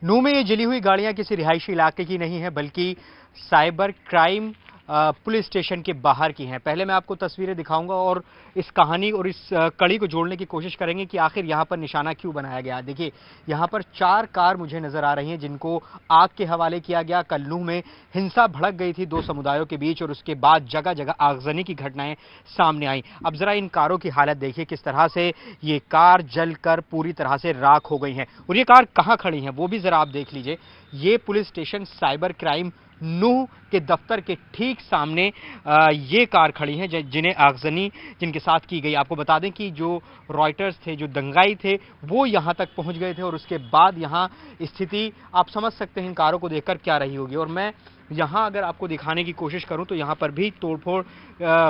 नूह में ये जली हुई गाड़ियां किसी रिहायशी इलाके की नहीं है बल्कि साइबर क्राइम पुलिस स्टेशन के बाहर की हैं। पहले मैं आपको तस्वीरें दिखाऊंगा और इस कहानी और इस कड़ी को जोड़ने की कोशिश करेंगे कि आखिर यहां पर निशाना क्यों बनाया गया। देखिए, यहां पर 4 कार मुझे नजर आ रही हैं जिनको आग के हवाले किया गया। कल नूह में हिंसा भड़क गई थी 2 समुदायों के बीच और उसके बाद जगह जगह आगजनी की घटनाएं सामने आई। अब जरा इन कारों की हालत देखिए, किस तरह से ये कार जलकर पूरी तरह से राख हो गई हैं और ये कार कहां खड़ी हैं वो भी जरा आप देख लीजिए। ये पुलिस स्टेशन साइबर क्राइम नूह के दफ्तर के ठीक सामने ये कार खड़ी हैं जिन्हें आगजनी जिनके साथ की गई। आपको बता दें कि जो रॉयटर्स थे, जो दंगाई थे, वो यहां तक पहुंच गए थे और उसके बाद यहां स्थिति आप समझ सकते हैं इन कारों को देखकर क्या रही होगी। और मैं यहाँ अगर आपको दिखाने की कोशिश करूं तो यहाँ पर भी तोड़फोड़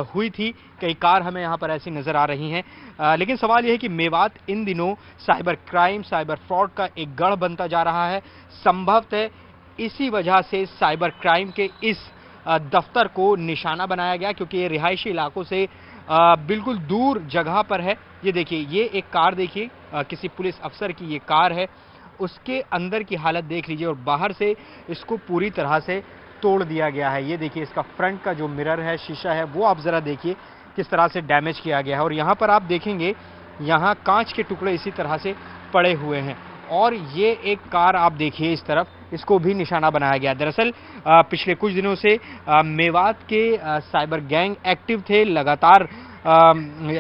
हुई थी। कई कार हमें यहाँ पर ऐसी नजर आ रही हैं। लेकिन सवाल यह है कि मेवात इन दिनों साइबर क्राइम, साइबर फ्रॉड का एक गढ़ बनता जा रहा है। संभवतः इसी वजह से साइबर क्राइम के इस दफ्तर को निशाना बनाया गया, क्योंकि ये रिहायशी इलाकों से बिल्कुल दूर जगह पर है। ये देखिए, ये एक कार देखिए, किसी पुलिस अफसर की ये कार है। उसके अंदर की हालत देख लीजिए और बाहर से इसको पूरी तरह से तोड़ दिया गया है। ये देखिए, इसका फ्रंट का जो मिरर है, शीशा है, वो आप जरा देखिए किस तरह से डैमेज किया गया है। और यहाँ पर आप देखेंगे, यहाँ कांच के टुकड़े इसी तरह से पड़े हुए हैं। और ये एक कार आप देखिए इस तरफ, इसको भी निशाना बनाया गया। दरअसल पिछले कुछ दिनों से मेवात के साइबर गैंग एक्टिव थे। लगातार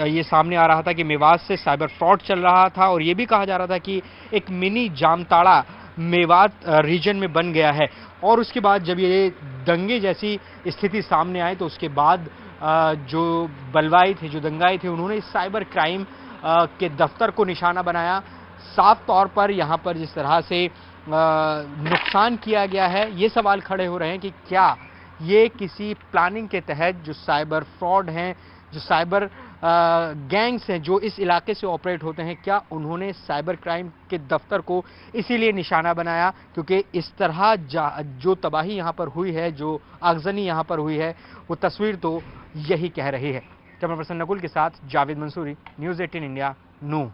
ये सामने आ रहा था कि मेवात से साइबर फ्रॉड चल रहा था और ये भी कहा जा रहा था कि एक मिनी जामताड़ा मेवात रीजन में बन गया है। और उसके बाद जब ये दंगे जैसी स्थिति सामने आई तो उसके बाद जो बलवाई थे, जो दंगाई थे, उन्होंने इस साइबर क्राइम के दफ्तर को निशाना बनाया। साफ तौर पर यहाँ पर जिस तरह से नुकसान किया गया है, ये सवाल खड़े हो रहे हैं कि क्या ये किसी प्लानिंग के तहत जो साइबर फ्रॉड हैं, जो साइबर गैंग्स हैं जो इस इलाके से ऑपरेट होते हैं, क्या उन्होंने साइबर क्राइम के दफ्तर को इसीलिए निशाना बनाया? क्योंकि इस तरह जो तबाही यहाँ पर हुई है, जो आगजनी यहाँ पर हुई है, वो तस्वीर तो यही कह रही है। कैमरा पर्सन नकुल के साथ जावेद मंसूरी, न्यूज़ 18 इंडिया, नूह।